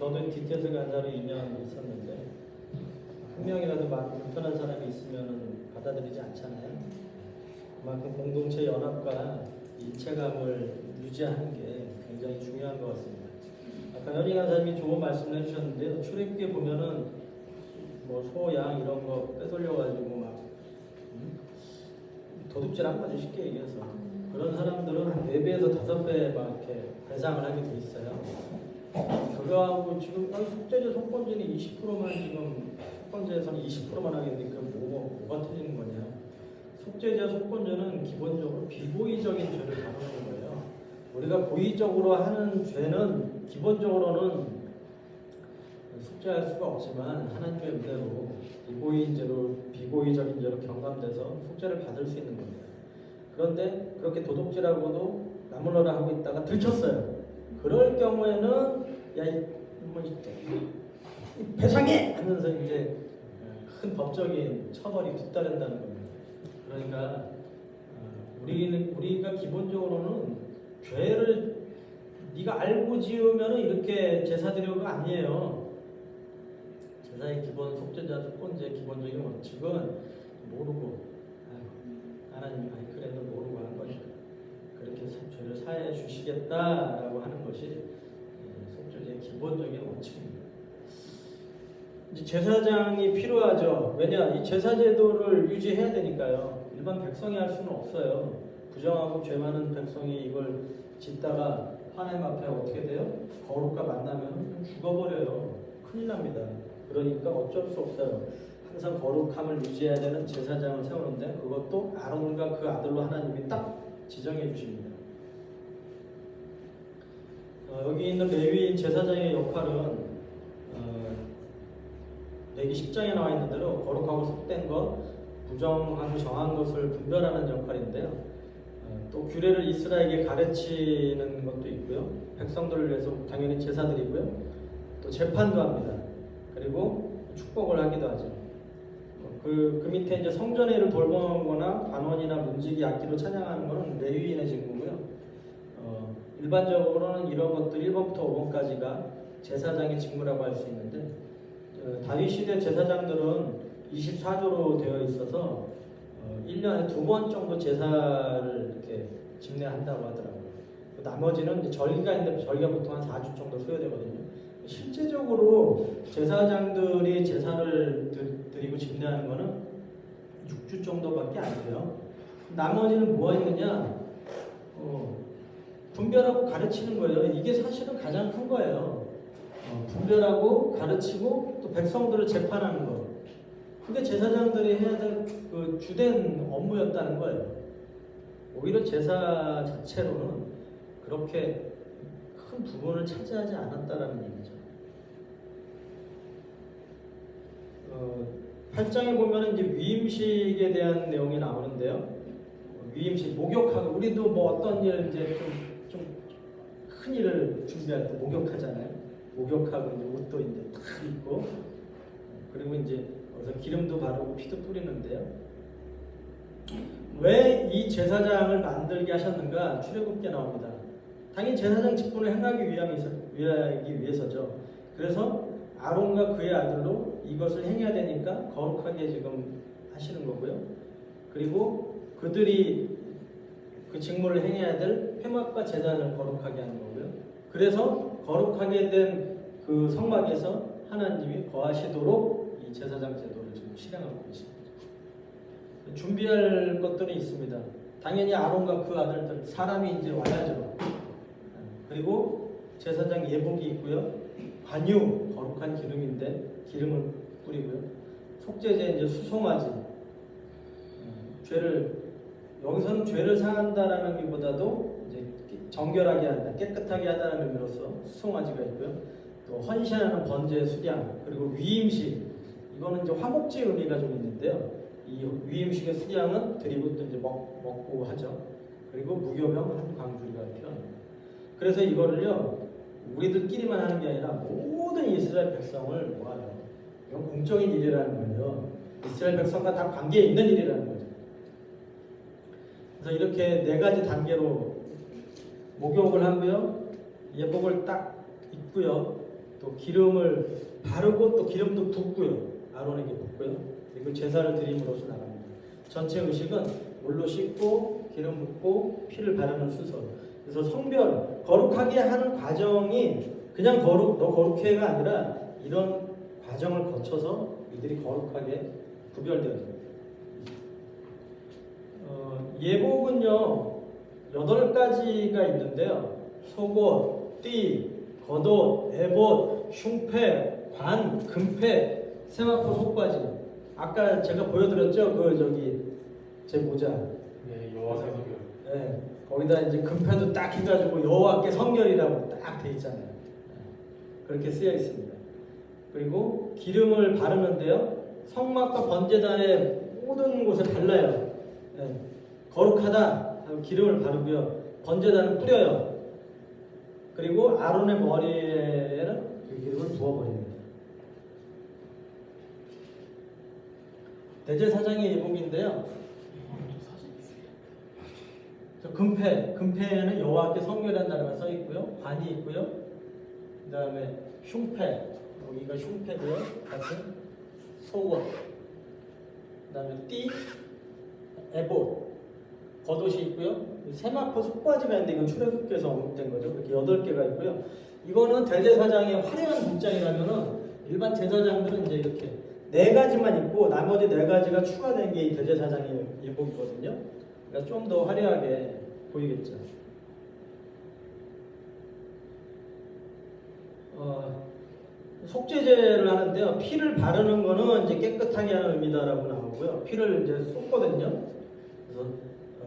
저도 DTS 간사로 2년 있었는데 한 명이라도 막 불편한 사람이 있으면 받아들이지 않잖아요. 그만큼 공동체 연합과 일체감을 유지하는 게 굉장히 중요한 것 같습니다. 아까 현희 간사님이 좋은 말씀을 해주셨는데요. 출애굽기에 보면은 뭐 소, 양 이런 거 뺏어려가지고 막 도둑질한 거죠, 쉽게 얘기해서. 그런 사람들은 한 4배에서 5배 막 이렇게 배상을 하게 돼 있어요. 그거하고 지금 속죄제 속건제는 20%만 지금 속건제에서는 20%만 하겠는데 그 뭐가 틀리는 거냐? 속죄제 속건제는 기본적으로 비고의적인 죄를 다루는 거예요. 우리가 고의적으로 하는 죄는 기본적으로는 속죄할 수가 없지만 하나님의 은혜로 비고의적인 죄로 경감돼서 속죄를 받을 수 있는 겁니다. 그런데 그렇게 도둑질하고도 나물러라 하고 있다가 들켰어요. 그럴 경우에는 배상해! 하면서 이제 큰 법적인 처벌이 뒤따른다는 겁니다. 그러니까 우리가 기본적으로는 죄를 네가 알고 지으면 이렇게 제사 드려가 아니에요. 제사의 기본 속죄자 속건제의 기본적인 원칙은 모르고 하나님이 그래도 모르고 하는 것이다. 그렇게 죄를 사해 주시겠다라고 하는 것이 속죄제의 기본적인 원칙입니다. 이제 제사장이 필요하죠. 왜냐? 이 제사제도를 유지해야 되니까요. 일반 백성이 할 수는 없어요. 부정하고 죄 많은 백성이 이걸 짓다가 하나님 앞에 어떻게 돼요? 거룩과 만나면 죽어버려요. 큰일 납니다. 그러니까 어쩔 수 없어요. 항상 거룩함을 유지해야 되는 제사장을 세우는데 그것도 아론과 그 아들로 하나님이 딱 지정해 주십니다. 여기 있는 레위인 제사장의 역할은 레위 10장에 나와 있는 대로 거룩하고 속된 것, 부정하고 정한 것을 분별하는 역할인데요. 또 규례를 이스라엘에게 가르치는 것도 있고요. 백성들을 위해서 당연히 제사드리고요. 또 재판도 합니다. 그리고 축복을 하기도 하죠. 그 밑에 이제 성전의 일을 돌보거나 관원이나 문지기 악기로 찬양하는 것은 레위인의 직무고요. 일반적으로는 이런 것들 1번부터 5번까지가 제사장의 직무라고 할 수 있는데 다윗 시대 제사장들은 24조로 되어 있어서 1년에 2번 정도 제사를 이렇게 집례한다고 하더라고요. 나머지는 이제 절기가 있는데 절기가 보통 한 4주 정도 소요되거든요. 실제적으로 제사장들이 제사를 드리고 집례하는 거는 6주 정도밖에 안 돼요. 나머지는 뭐가 있느냐? 분별하고 가르치는 거예요. 이게 사실은 가장 큰 거예요. 분별하고 가르치고 또 백성들을 재판하는 거. 그게 제사장들이 해야 될 그 주된 업무였다는 거예요. 오히려 제사 자체로는 그렇게 큰 부분을 차지하지 않았다라는 얘기죠. 8장에 보면 이제 위임식에 대한 내용이 나오는데요. 위임식, 목욕하고 우리도 뭐 어떤 일 이제 좀 큰 일을 준비할 때 목욕하잖아요. 목욕하고 이제 옷도 이제 딱 입고 그리고 이제 그래서 기름도 바르고 피도 뿌리는데요. 왜 이 제사장을 만들게 하셨는가? 출애굽기에 나옵니다. 당연히 제사장 직분을 행하기 위해서죠. 그래서 아론과 그의 아들로 이것을 행해야 되니까 거룩하게 지금 하시는 거고요. 그리고 그들이 그 직무를 행해야 될 회막과 제단을 거룩하게 하는 거고요. 그래서 거룩하게 된 그 성막에서 하나님이 거하시도록 이 제사장 제도를 지금 실행하고 계십니다. 준비할 것들이 있습니다. 당연히 아론과 그 아들들 사람이 이제 와야죠. 그리고 제사장 예복이 있고요. 관유 거룩한 기름인데 기름을 뿌리고요. 속죄제 이제 수송아지. 여기서는 죄를 사한다라는 것보다도 이제 정결하게 한다, 깨끗하게 하다는 의미로서 수송아지가 있고요. 또 헌신하는 번제 수량, 그리고 위임식. 이거는 이제 화목제 의미가 좀 있는데요. 이 위임식의 수량은 드리고 또 이제 먹고 하죠. 그리고 무교병 한 광주리가 필요합니다. 그래서 이거를요 우리들끼리만 하는 게 아니라 모든 이스라엘 백성을 모아요. 이건 공적인 일이라는 거예요. 이스라엘 백성과 다 관계에 있는 일이라는 거죠. 그래서 이렇게 4가지 단계로 목욕을 하고요, 예복을 딱 입고요, 또 기름을 바르고 또 기름도 붓고요. 아론에게 붓고요. 그리고 제사를 드림으로써 나갑니다. 전체 의식은 물로 씻고 기름 붓고 피를 바르는 순서. 그래서 성별 거룩하게 하는 과정이 그냥 너 거룩해가 아니라 이런 과정을 거쳐서 이들이 거룩하게 구별되어집니다. 예복은요 8가지가 있는데요. 속옷, 띠, 겉옷, 에봇, 흉패, 관, 금패, 세마포 속바지. 아까 제가 보여드렸죠? 제 모자. 네, 여호와의 성결. 네, 거기다 이제 금패도 딱 해가지고 여호와께 성결이라고 딱 돼 있잖아요. 그렇게 쓰여 있습니다. 그리고 기름을 바르는데요. 성막과 번제단의 모든 곳에 발라요. 네, 거룩하다 하고 기름을 바르고요. 번제단은 뿌려요. 그리고 아론의 머리에는 그 기름을 부어버립니다. 대제사장의 예복인데요. 저 금패에는 여호와께 성결한다는 써 있고요. 관이 있고요. 그 다음에 흉패, 여기가 흉패고요. 같은 속옷, 그 다음에 띠, 에봇, 겉옷이 있고요. 세마포 속바지가 있는데 이건 출애굽기에서 언급된 거죠. 그렇게 8개가 있고요. 이거는 대제사장의 화려한 복장이라면은 일반 제사장들은 이제 이렇게 4가지만 있고 나머지 4가지가 추가된 게 이 대제사장의 예복이거든요. 그러니까 좀 더 화려하게 보이겠죠. 속죄제를 하는데요. 피를 바르는 거는 이제 깨끗하게 하는 의미다라고 나오고요. 피를 이제 쏟거든요. 그래서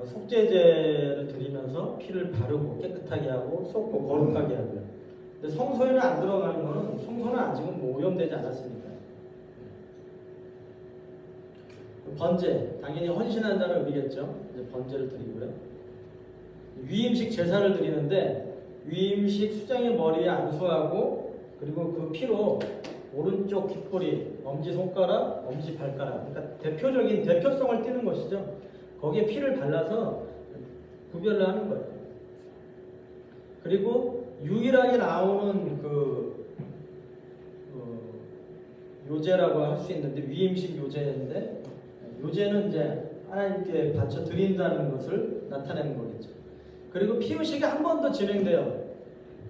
속죄제를 드리면서 피를 바르고 깨끗하게 하고 쏟고 거룩하게 하고요. 근데 성소에는 안 들어가는 거는 성소는 아직은 뭐 오염되지 않았으니까. 번제, 당연히 헌신한다는 의미겠죠. 이제 번제를 드리고요. 위임식 제사를 드리는데 위임식 수장의 머리에 안수하고 그리고 그 피로 오른쪽 귓볼이 엄지손가락, 엄지발가락, 그러니까 대표적인 대표성을 띠는 것이죠. 거기에 피를 발라서 구별을 하는 거예요. 그리고 유일하게 나오는 요제라고 할 수 있는데 위임식 요제인데 요제는 이제 하나님께 바쳐 드린다는 것을 나타내는 거겠죠. 그리고 피의식이 한 번 더 진행돼요.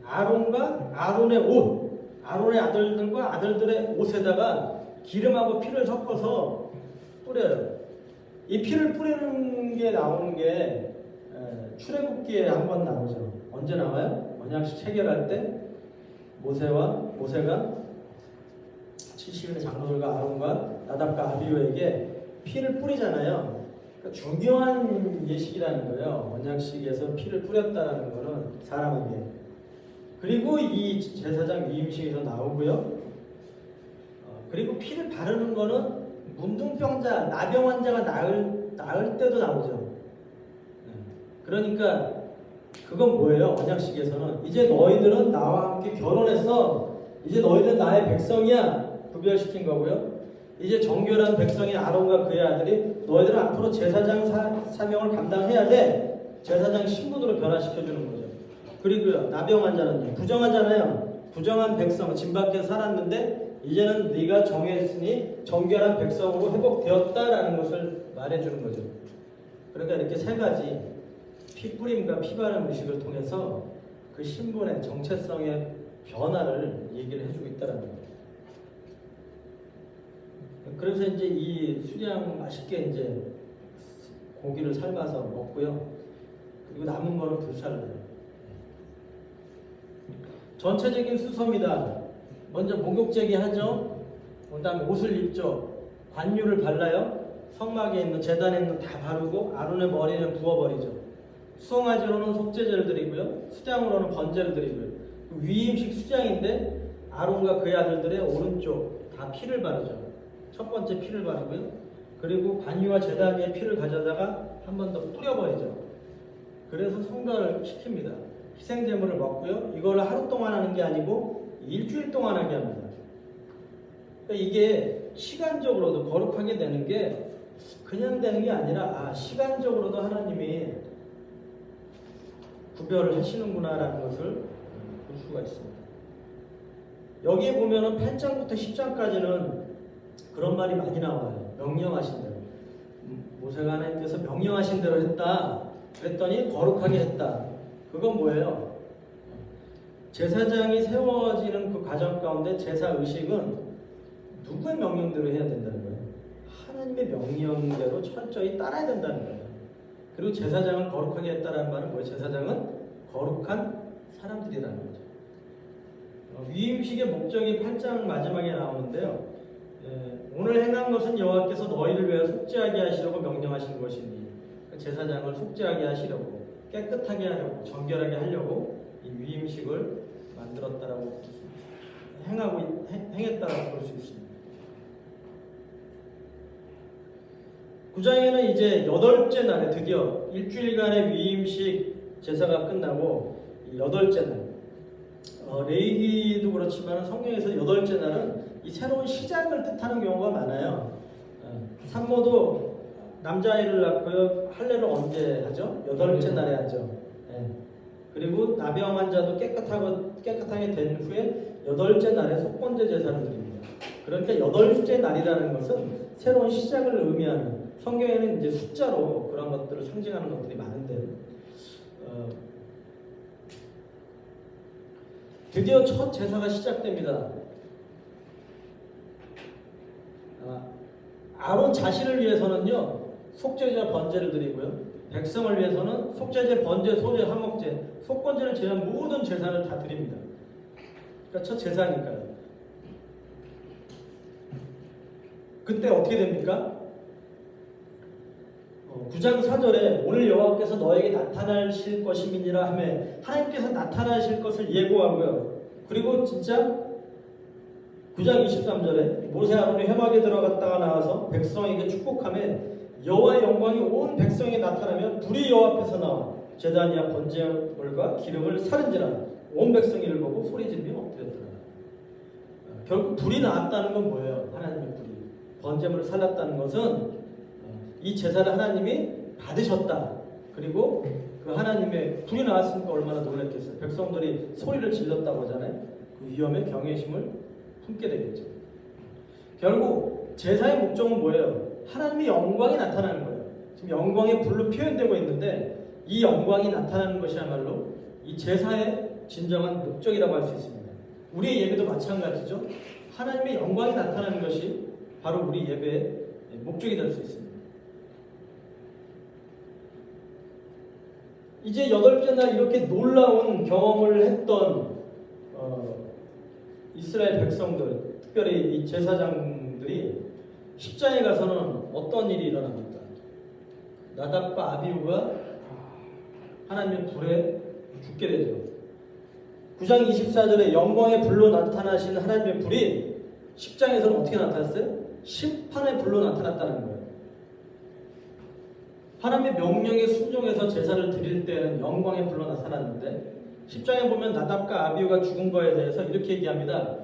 아론과 아론의 옷, 아론의 아들들과 아들들의 옷에다가 기름하고 피를 섞어서 뿌려요. 이 피를 뿌리는 게 나오는 게 출애굽기에 한 번 나오죠. 언제 나와요? 언약식 체결할 때 모세가 70인의 장로들과 아론과 나답과 아비후에게 피를 뿌리잖아요. 그러니까 중요한 예식이라는 거예요. 언약식에서 피를 뿌렸다는 거는 사람에게. 그리고 이 제사장 위임식에서 나오고요. 그리고 피를 바르는 거는 문둥병자, 나병 환자가 나을 때도 나오죠. 그러니까 그건 뭐예요? 언약식에서는 이제 너희들은 나와 함께 결혼했어. 이제 너희들은 나의 백성이야. 구별시킨 거고요. 이제 정결한 백성인 아론과 그의 아들이 너희들은 앞으로 제사장 사명을 감당해야 돼. 제사장 신분으로 변화시켜주는 거죠. 그리고요, 나병 환자는요, 부정하잖아요. 부정한 백성, 진 밖에 살았는데 이제는 네가 정했으니 정결한 백성으로 회복되었다라는 것을 말해주는 거죠. 그러니까 이렇게 3가지 피 뿌림과 피 바름 의식을 통해서 그 신분의 정체성의 변화를 얘기를 해주고 있다는 거예요. 그래서 이제 이 수량 맛있게 이제 고기를 삶아서 먹고요. 그리고 남은 거는 불살을 해요. 전체적인 순서입니다. 먼저 목욕제기 하죠. 그다음에 옷을 입죠. 관유를 발라요. 성막에 있는 제단에 있는 다 바르고 아론의 머리는 부어버리죠. 수송아지로는 속죄제를 드리고요. 수장으로는 번제를 드리고요. 위임식 수장인데 아론과 그의 아들들의 오른쪽 다 피를 바르죠. 첫 번째 피를 바르고요. 그리고 관유와 제단 위에 피를 가져다가 한 번 더 뿌려버리죠. 그래서 성별을 시킵니다. 희생제물을 먹고요. 이걸 하루 동안 하는 게 아니고 일주일 동안 하게 합니다. 그러니까 이게 시간적으로도 거룩하게 되는 게 그냥 되는 게 아니라 시간적으로도 하나님이 구별을 하시는구나라는 것을 볼 수가 있습니다. 여기에 보면은 8장부터 10장까지는 그런 말이 많이 나와요. 명령하신 대로. 모세가 하나님께서 명령하신 대로 했다. 그랬더니 거룩하게 했다. 그건 뭐예요? 제사장이 세워지는 그 과정 가운데 제사 의식은 누구의 명령대로 해야 된다는 거예요? 하나님의 명령대로 철저히 따라야 된다는 거예요. 그리고 제사장을 거룩하게 했다는 말은 뭐예요? 제사장은 거룩한 사람들이라는 거죠. 위임식의 목적이 8장 마지막에 나오는데요. 오늘 행한 것은 여호와께서 너희를 위하여 속죄하게 하시려고 명령하신 것이니, 제사장을 속죄하게 하시려고, 깨끗하게 하려고, 정결하게 하려고 이 위임식을 만들었다라고 행했다라고 볼 수 있습니다. 9장에는 이제 8째 날에 드디어 일주일간의 위임식 제사가 끝나고 8째 날, 레위기도 그렇지만 성경에서 8째 날은 이 새로운 시작을 뜻하는 경우가 많아요. 산모도 남자아이를 낳고요. 할례를 언제 하죠? 8째 날에 하죠. 그리고 나병 환자도 깨끗하게 된 후에 8째 날에 속건제 제사를 드립니다. 그러니까 8째 날이라는 것은 새로운 시작을 의미하는, 성경에는 이제 숫자로 그런 것들을 상징하는 것들이 많은데, 드디어 첫 제사가 시작됩니다. 아론 자신을 위해서는요, 속죄제 번제를 드리고요, 백성을 위해서는 속죄제, 번제, 소제, 화목제, 속건제를 제외한 모든 제사를 다 드립니다. 그러니까 첫 제사니까요. 그때 어떻게 됩니까? 9장 4절에 오늘 여호와께서 너에게 나타나실 것임이니라 하며, 하나님께서 나타나실 것을 예고하고요. 그리고 진짜 9장 23절에 모세 아론이 회막에 들어갔다가 나와서 백성에게 축복하며 여호와의 영광이 온 백성에게 나타나며 불이 여호와 앞에서 나와 제단이야 번제물과 기름을 사른지라 온 백성이 이를 보고 소리지르며 엎드렸더라. 결국 불이 나왔다는 건 뭐예요? 하나님의 불이. 번제물을 살랐다는 것은 이 제사를 하나님이 받으셨다. 그리고 그 하나님의 불이 나왔으니까 얼마나 놀랐겠어요. 백성들이 소리를 질렀다고 하잖아요. 그 위험에 경외심을 품게 되겠죠. 결국 제사의 목적은 뭐예요? 하나님의 영광이 나타나는 거예요. 지금 영광의 불로 표현되고 있는데, 이 영광이 나타나는 것이야말로 이 제사의 진정한 목적이라고 할 수 있습니다. 우리의 예배도 마찬가지죠. 하나님의 영광이 나타나는 것이 바로 우리 예배의 목적이 될 수 있습니다. 이제 8째 날 이렇게 놀라운 경험을 했던 이스라엘 백성들, 특별히 이 제사장들이 10장에 가서는 어떤 일이 일어납니까? 나답과 아비후가 하나님의 불에 죽게 되죠. 9장 24절에 영광의 불로 나타나신 하나님의 불이 10장에서는 어떻게 나타났어요? 심판의 불로 나타났다는 거예요. 하나님의 명령에 순종해서 제사를 드릴 때는 영광의 불로 나타났는데, 10장에 보면 나답과 아비후가 죽은 거에 대해서 이렇게 얘기합니다.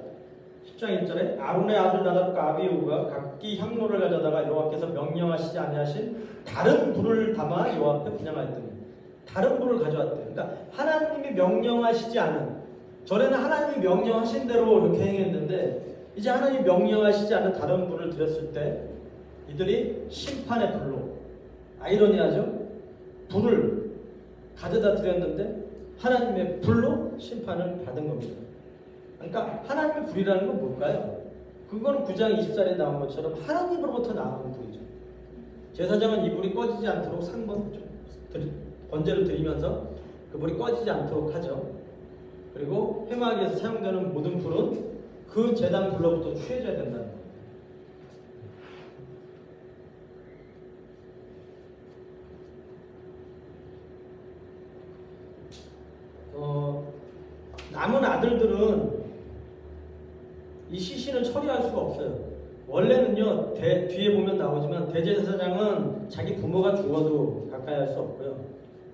10장 1절에 아론의 아들 나답과 아비후가 각기 향로를 가져다가 여호와께서 명령하시지 아니하신 다른 불을 담아 여호와 앞에 분향하였더니, 다른 불을 가져왔대요. 그러니까 하나님이 명령하시지 않은, 전에는 하나님이 명령하신 대로 이렇게 행했는데 이제 하나님이 명령하시지 않은 다른 불을 드렸을 때 이들이 심판의 불로, 아이러니하죠? 불을 가져다 드렸는데 하나님의 불로 심판을 받은 겁니다. 그러니까 하나님의 불이라는 건 뭘까요? 그거는 9장 24절에 나온 것처럼 하나님으로부터 나오는 불이죠. 제사장은 이 불이 꺼지지 않도록 번제를 드리면서 그 불이 꺼지지 않도록 하죠. 그리고 회막에서 사용되는 모든 불은 그 제단 불로부터 취해져야 된다는 거예요. 남은 아들들은 이 시신을 처리할 수가 없어요. 원래는요, 뒤에 보면 나오지만 대제사장은 자기 부모가 죽어도 가까이 할 수 없고요,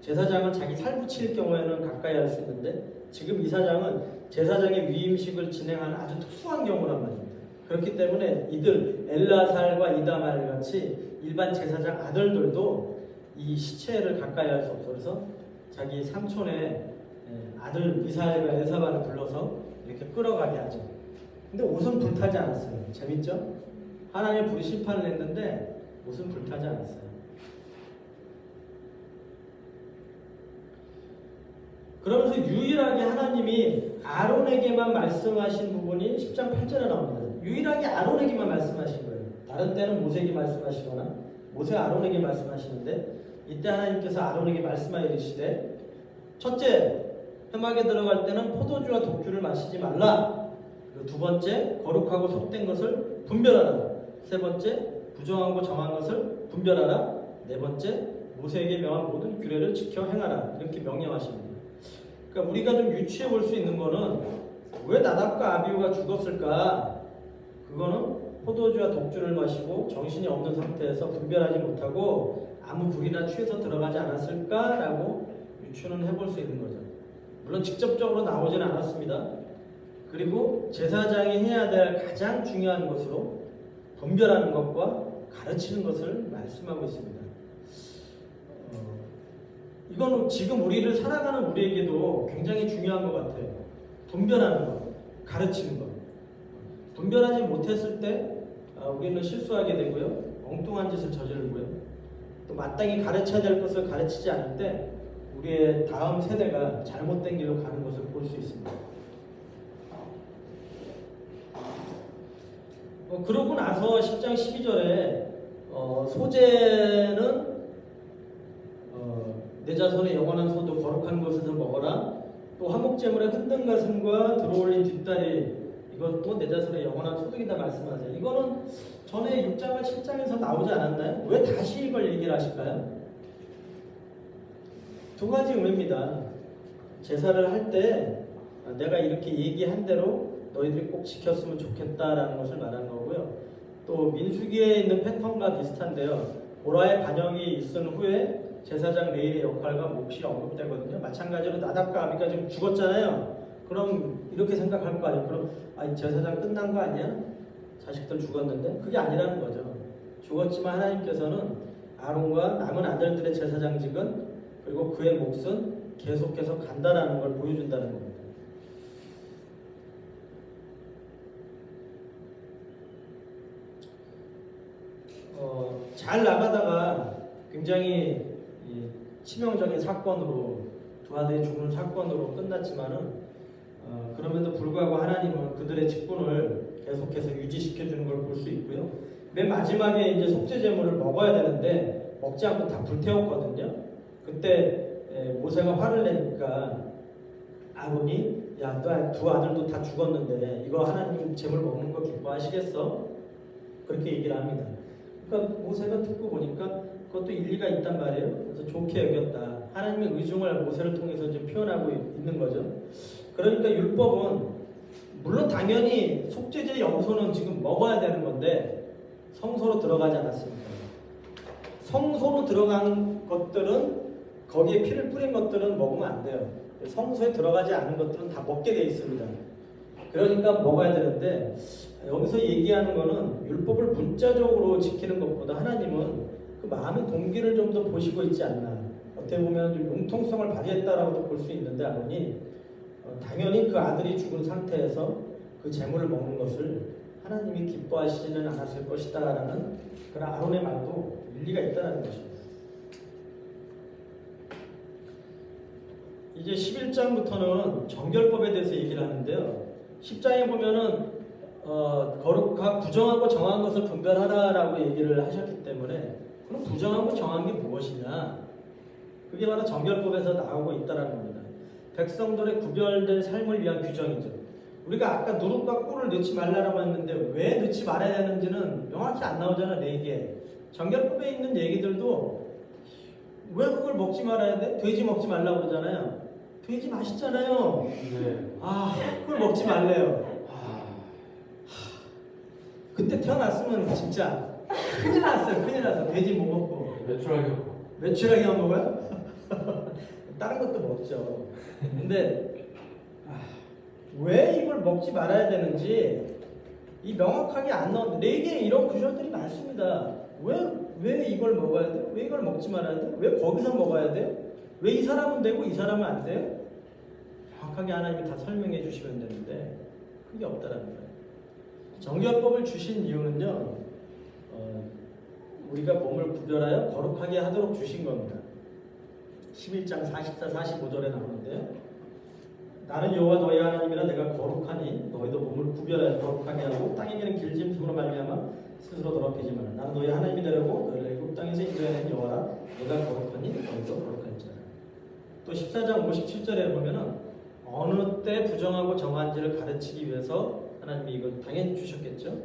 제사장은 자기 살붙일 경우에는 가까이 할 수 있는데, 지금 이 사장은 제사장의 위임식을 진행하는 아주 특수한 경우란 말입니다. 그렇기 때문에 이들 엘라살과 이다말 같이 일반 제사장 아들들도 이 시체를 가까이 할 수 없어요. 그래서 자기 삼촌의 아들 미사엘과 엘사반을 불러서 이렇게 끌어가게 하죠. 근데 옷은 불타지 않았어요. 재밌죠? 하나님의 불이 심판을 했는데 옷은 불타지 않았어요. 그러면서 유일하게 하나님이 아론에게만 말씀하신 부분이 10장 8절에 나옵니다. 유일하게 아론에게만 말씀하신 거예요. 다른 때는 모세에게 말씀하시거나 모세 아론에게 말씀하시는데 이때 하나님께서 아론에게 말씀하여 이르시되 첫째, 회막에 들어갈 때는 포도주와 독주를 마시지 말라. 그리고 두 번째, 거룩하고 속된 것을 분별하라. 세 번째, 부정하고 정한 것을 분별하라. 네 번째, 모세에게 명한 모든 규례를 지켜 행하라. 이렇게 명령하십니다. 그러니까 우리가 좀 유추해 볼 수 있는 거는 왜 나답과 아비후가 죽었을까? 그거는 포도주와 독주를 마시고 정신이 없는 상태에서 분별하지 못하고 아무 불이나 취해서 들어가지 않았을까라고 유추는 해볼 수 있는 거죠. 물론 직접적으로 나오지는 않았습니다. 그리고 제사장이 해야 될 가장 중요한 것으로 분별하는 것과 가르치는 것을 말씀하고 있습니다. 이건 지금 우리를 살아가는 우리에게도 굉장히 중요한 것 같아요. 분별하는 것, 가르치는 것. 분별하지 못했을 때 우리는 실수하게 되고요. 엉뚱한 짓을 저지르고요. 또 마땅히 가르쳐야 될 것을 가르치지 않을 때 우리의 다음 세대가 잘못된 길로 가는 것을 볼 수 있습니다. 그러고 나서 10장 12절에 소재는 내 자손의 영원한 소도 거룩한 곳에서 먹어라. 또 화목제물의 흔든 가슴과 들어올린 뒷다리 이것도 내 자손의 영원한 소득이다 말씀하세요. 이거는 전에 6장과 7장에서 나오지 않았나요? 왜 다시 이걸 얘기를 하실까요? 두 가지 의미입니다. 제사를 할 때 내가 이렇게 얘기한 대로 너희들이 꼭 지켰으면 좋겠다라는 것을 말한 거고요. 또 민수기에 있는 패턴과 비슷한데요. 보라의 반역이 있은 후에 제사장 레일의 역할과 몫이 언급되거든요. 마찬가지로 나답과 아비가 지금 죽었잖아요. 그럼 이렇게 생각할 거 아니에요. 그럼 제사장 끝난 거 아니야? 자식들 죽었는데? 그게 아니라는 거죠. 죽었지만 하나님께서는 아론과 남은 아들들의 제사장직은 그리고 그의 몫은 계속해서 간다라는 걸 보여준다는 겁니다. 잘 나가다가 굉장히 치명적인 사건으로 두 아들이 죽는 사건으로 끝났지만은 그럼에도 불구하고 하나님은 그들의 직분을 계속해서 유지시켜주는 걸 볼 수 있고요. 맨 마지막에 이제 속죄 제물을 먹어야 되는데 먹지 않고 다 불태웠거든요. 그때 모세가 화를 내니까 아론이 야, 너 두 아들도 다 죽었는데 이거 하나님 제물 먹는 거 기뻐하시겠어? 그렇게 얘기를 합니다. 그러니까 모세가 듣고 보니까 그것도 일리가 있단 말이에요. 그래서 좋게 여겼다. 하나님의 의중을 모세를 통해서 이제 표현하고 있는 거죠. 그러니까 율법은 물론 당연히 속죄제 염소는 지금 먹어야 되는 건데 성소로 들어가지 않았습니다. 성소로 들어간 것들은 거기에 피를 뿌린 것들은 먹으면 안 돼요. 성소에 들어가지 않은 것들은 다 먹게 돼 있습니다. 그러니까 먹어야 되는데 여기서 얘기하는 거는 율법을 문자적으로 지키는 것보다 하나님은 그 마음의 동기를 좀 더 보시고 있지 않나. 어떻게 보면 좀 융통성을 발휘했다라고도 볼 수 있는데 아론이 당연히 그 아들이 죽은 상태에서 그 재물을 먹는 것을 하나님이 기뻐하시지는 않았을 것이다 라는 그런 아론의 말도 일리가 있다는 것입니다. 이제 11장부터는 정결법에 대해서 얘기를 하는데요. 10장에 보면은 거룩하고 부정하고 정한 것을 분별하라라고 얘기를 하셨기 때문에 그럼 부정하고 정한 게 무엇이냐? 그게 바로 정결법에서 나오고 있다는 겁니다. 백성들의 구별된 삶을 위한 규정이죠. 우리가 아까 누룩과 꿀을 넣지 말라고 했는데 왜 넣지 말아야 되는지는 명확히 안 나오잖아. 4개. 정결법에 있는 얘기들도 왜 그걸 먹지 말아야 돼? 돼지 먹지 말라고 그러잖아요. 돼지 맛있잖아요. 네. 그걸 먹지 말래요. 그때 태어났으면 진짜 큰일 났어요. 큰일 났어. 돼지 못 먹고. 매출하기만 먹어요? 다른 것도 먹죠. 근데 왜 이걸 먹지 말아야 되는지 이 명확하게 안 나오는데 4개의 이런 구절들이 많습니다. 왜 이걸 먹어야 돼요? 왜 이걸 먹지 말아야 돼요? 왜 거기서 먹어야 돼요? 왜 이 사람은 되고 이 사람은 안 돼요? 정확하게 하나님이 다 설명해 주시면 되는데 그게 없다라는 거예요. 정결법을 주신 이유는요, 우리가 몸을 구별하여 거룩하게 하도록 주신 겁니다. 11장 44, 45절에 나오는데요. 나는 여호와 너희 하나님이라 내가 거룩하니 너희도 몸을 구별하여 거룩하게 하고 땅에게는 길짐승으로 말미암아 스스로 더럽히지 마라. 나는 너희 하나님이 되려고 너희를 애굽 땅에서 인도해낸 여호와라. 내가 거룩하니 너희도 거룩할지어다. 또 14장 57절에 보면은 어느 때 부정하고 정한지를 가르치기 위해서 하나님이 이걸 당연히 주셨겠죠.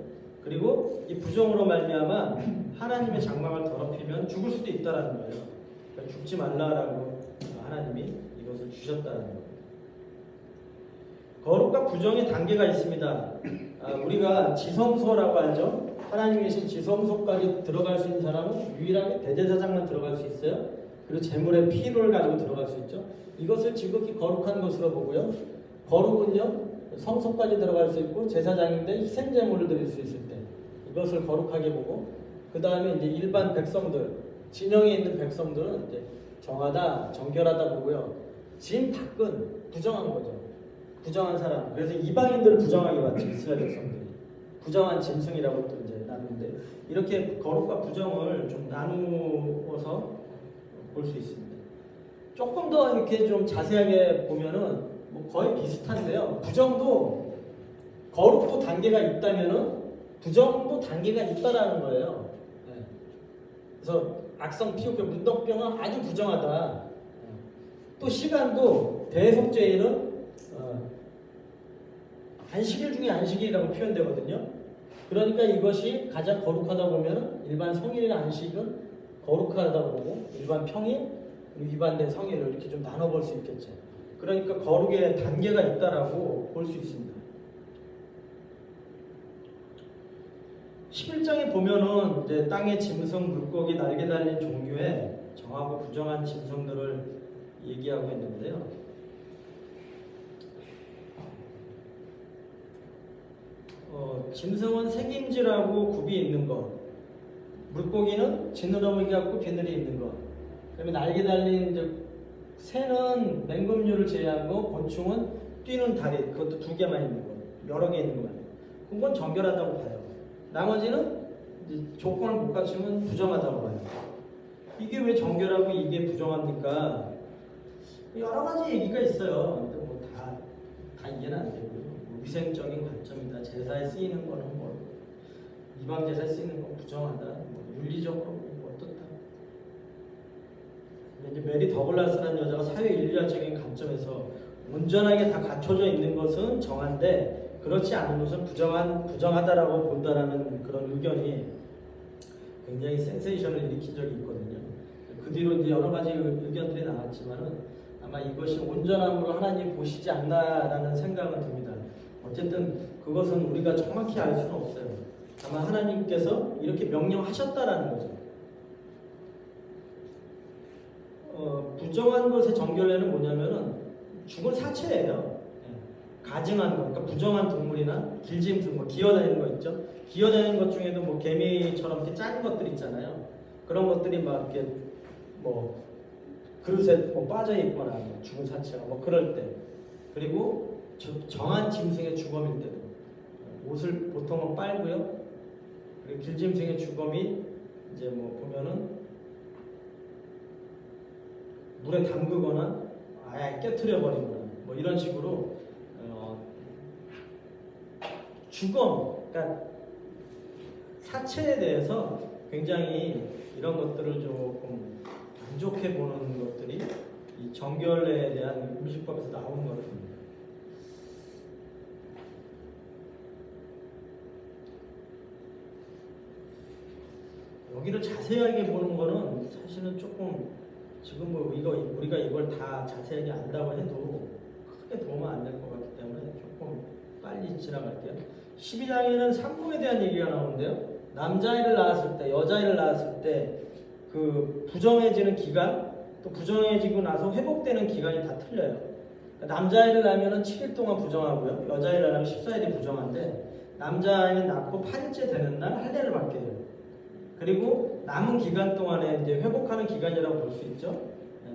그리고 이 부정으로 말미암아 하나님의 장막을 더럽히면 죽을 수도 있다라는 거예요. 그러니까 죽지 말라라고 하나님이 이것을 주셨다는 거예요. 거룩과 부정의 단계가 있습니다. 우리가 지성소라고 하죠. 하나님 계신 지성소까지 들어갈 수 있는 사람은 유일하게 대제사장만 들어갈 수 있어요. 그리고 제물의 피를 가지고 들어갈 수 있죠. 이것을 지극히 거룩한 것으로 보고요. 거룩은요, 성소까지 들어갈 수 있고 제사장인데 희생제물을 드릴 수 있을 때 이것을 거룩하게 보고, 그 다음에 이제 일반 백성들, 진영에 있는 백성들은 이제 정하다, 정결하다 보고요. 진 닦은 부정한 거죠. 부정한 사람. 그래서 이방인들을 부정하게 봤죠. 이스라엘 백성들이 부정한 짐승이라고 또 이제 나누는데, 이렇게 거룩과 부정을 좀 나누어서 볼 수 있습니다. 조금 더 이렇게 좀 자세하게 보면은 뭐 거의 비슷한데요. 부정도 거룩도 단계가 있다면은 부정도 단계가 있다라는 거예요. 네. 그래서 악성 피부병, 문덕병은 아주 부정하다. 또 시간도 대속죄일은 안식일 중에 안식일이라고 표현되거든요. 그러니까 이것이 가장 거룩하다 보면 일반 성일이나 안식은 거룩하다 보고 일반 평일, 위반된 성일을 이렇게 좀 나눠볼 수 있겠죠. 그러니까 거룩의 단계가 있다라고 볼 수 있습니다. 11장에 보면은 이제 땅의 짐승, 물고기, 날개 달린 종류의 정하고 부정한 짐승들을 얘기하고 있는데요. 짐승은 새김질하고 굽이 있는 것, 물고기는 지느러미 같고 비늘이 있는 것, 그다음에 날개 달린 이제 새는 맹금류를 제외한 거, 곤충은 뛰는 다리, 그것도 2개만 있는 거, 여러 개 있는 거, 그건 정결하다고 봐요. 나머지는 이제 조건을 못 갖추면 부정하다고 봐요. 이게 왜 정결하고 이게 부정합니까? 여러 가지 얘기가 있어요. 근데 뭐 다 이해는 안 되고요. 위생적인 관점이다. 제사에 쓰이는 거는 뭐 이방 제사에 쓰이는 건 부정하다. 뭐 윤리적으로 뭐 어떻다. 근데 이제 메리 더글라스라는 여자가 사회 윤리학적인 관점에서 온전하게 다 갖춰져 있는 것은 정한데 그렇지 않은 것은 부정하다라고 본다라는 그런 의견이 굉장히 센세이션을 일으킨 적이 있거든요. 그 뒤로 이제 여러 가지 의견들이 나왔지만은 아마 이것이 온전함으로 하나님 보시지 않나라는 생각은 듭니다. 어쨌든 그것은 우리가 정확히 알 수는 없어요. 아마 하나님께서 이렇게 명령하셨다라는 거죠. 부정한 것의 정결례는 뭐냐면은 죽은 사체예요. 가증한 것, 그러니까 부정한 동물이나 길짐승, 뭐 기어다니는 거 있죠. 기어다니는 것 중에도 뭐 개미처럼 이렇게 작은 것들 있잖아요. 그런 것들이 막 이렇게 뭐 그릇에 뭐 빠져 있거나 뭐 죽은 사체가 뭐 그럴 때, 그리고 정한 짐승의 주검일 때도 옷을 보통은 빨고요. 그리고 길짐승의 주검이 이제 뭐 보면은 물에 담그거나 아예 깨트려 버리거나 뭐 이런 식으로 주검, 그러니까 사체에 대해서 굉장히 이런 것들을 조금 안 좋게 보는 것들이 이 정결례에 대한 음식법에서 나오는 것 같습니다. 여기를 자세하게 보는 거는 사실은 조금 지금 뭐 우리가 이걸 다 자세하게 안다고 해도 크게 도움은 안 될 것 같기 때문에 조금 빨리 지나갈게요. 12장에는 산모에 대한 얘기가 나오는데요. 남자아이를 낳았을 때, 여자아이를 낳았을 때 그 부정해지는 기간, 또 부정해지고 나서 회복되는 기간이 다 틀려요. 남자아이를 낳으면 7일 동안 부정하고요. 여자아이를 낳으면 14일이 부정한데, 남자아이는 낳고 8일째 되는 날 할례를 받게 돼요. 그리고 남은 기간 동안에 이제 회복하는 기간이라고 볼 수 있죠.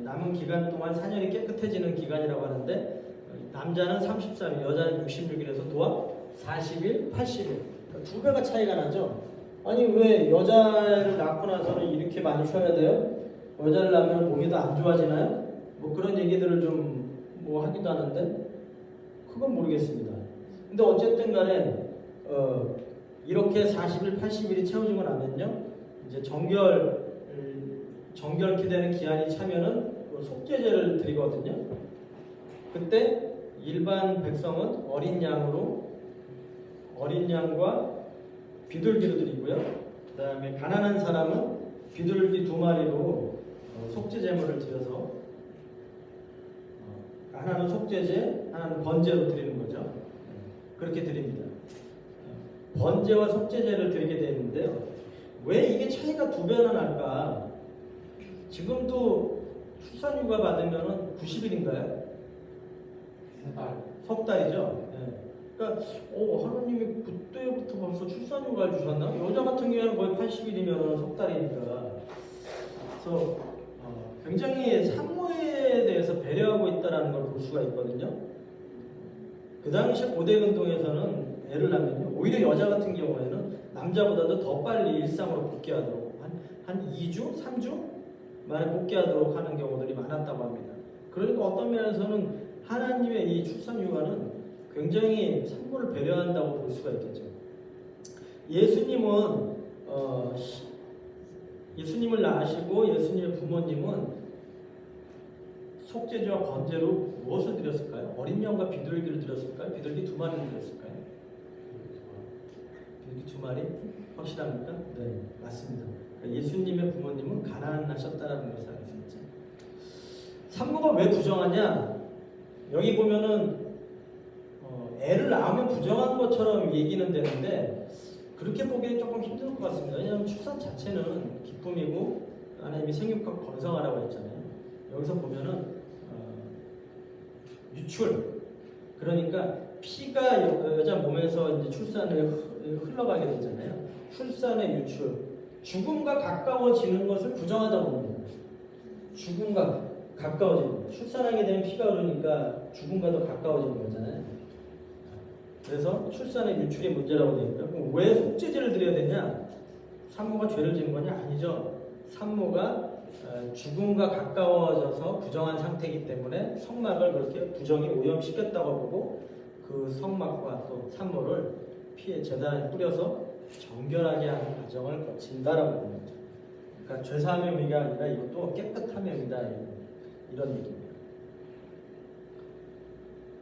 남은 기간 동안 사년이 깨끗해지는 기간이라고 하는데, 남자는 33일, 여자는 66일에서 도합 40일, 80일. 그러니까 2배가 차이가 나죠. 아니 왜 여자를 낳고 나서는 이렇게 많이 쉬어야 돼요? 여자를 낳으면 몸이 더 안 좋아지나요? 뭐 그런 얘기들을 좀 뭐 하기도 하는데 그건 모르겠습니다. 근데 어쨌든 간에 이렇게 40일, 80일이 채워지고 나면요. 이제 정결케 되는 기한이 차면은 속죄제를 드리거든요. 그때 일반 백성은 어린 양과 비둘기를 드리고요. 그다음에 가난한 사람은 비둘기 2마리로 속죄제물을 드려서 하나는 속죄제, 하나는 번제로 드리는 거죠. 그렇게 드립니다. 번제와 속죄제를 드리게 되는데요. 왜 이게 차이가 2배나 날까? 지금도 출산휴가 받으면 90일인가요? 석 달이죠. 그러니까 하나님이 그때부터 벌써 출산휴가를 주셨나? 여자 같은 경우에는 거의 80일이면 석 달이니까. 그래서 굉장히 산모에 대해서 배려하고 있다는 걸 볼 수가 있거든요. 그 당시 고대 운동에서는 애를 낳으면요, 오히려 여자 같은 경우에는 남자보다도 더 빨리 일상으로 복귀하도록 한 2주, 3주 만에 복귀하도록 하는 경우들이 많았다고 합니다. 그러니까 어떤 면에서는 하나님의 이 출산휴가는 굉장히 산모를 배려한다고 볼 수가 있겠죠. 예수님을 낳으시고 예수님의 부모님은 속죄제와 번제로 무엇을 드렸을까요? 어린 양과 비둘기를 드렸을까요? 비둘기 2마리를 드렸을까요? 비둘기 2마리? 확실합니까? 네, 맞습니다. 그러니까 예수님의 부모님은 가난하셨다라는 것을 알 수 있죠. 산모가 왜 부정하냐? 여기 보면은 애를 낳으면 부정한 것처럼 얘기는 되는데 그렇게 보기엔 조금 힘들 것 같습니다. 왜냐하면 출산 자체는 기쁨이고 하나님이 생육하고 번성하라고 했잖아요. 여기서 보면은 유출, 그러니까 피가 여자 몸에서 이제 출산에 흘러가게 되잖아요. 출산의 유출, 죽음과 가까워지는 것을 부정하다고 합니다. 죽음과 가까워지는 것. 출산하게 되면 피가 흐르니까 죽음과 더 가까워지는 거잖아요. 그래서 출산의 유출이 문제라고 되어 있고요. 그럼 왜 속죄제를 드려야 되냐? 산모가 죄를 지은 거냐? 아니죠. 산모가 죽음과 가까워져서 부정한 상태이기 때문에 성막을 그렇게 부정이 오염시켰다고 보고 그 성막과 또 산모를 피에 제단에 뿌려서 정결하게 하는 과정을 거친다라고 보는 거죠. 그러니까 죄사함의 의미가 아니라 이것도 깨끗함의 의미다 이런 얘기입니다.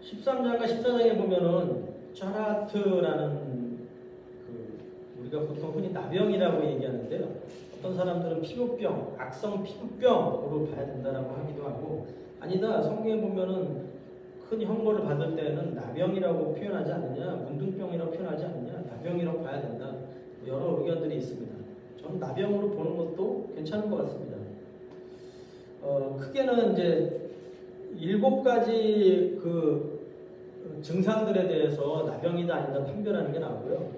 13장과 14장에 보면은 짜라트라는 우리가 보통 흔히 나병이라고 얘기하는데요. 어떤 사람들은 피부병, 악성 피부병으로 봐야 된다라고 하기도 하고, 아니다, 성경에 보면은 큰 형벌을 받을 때는 나병이라고 표현하지 않느냐, 문둥병이라고 표현하지 않느냐, 나병이라고 봐야 된다. 여러 의견들이 있습니다. 저는 나병으로 보는 것도 괜찮은 것 같습니다. 크게는 이제 7가지 그 증상들에 대해서 나병이다 아니다 판별하는 게 나오고요.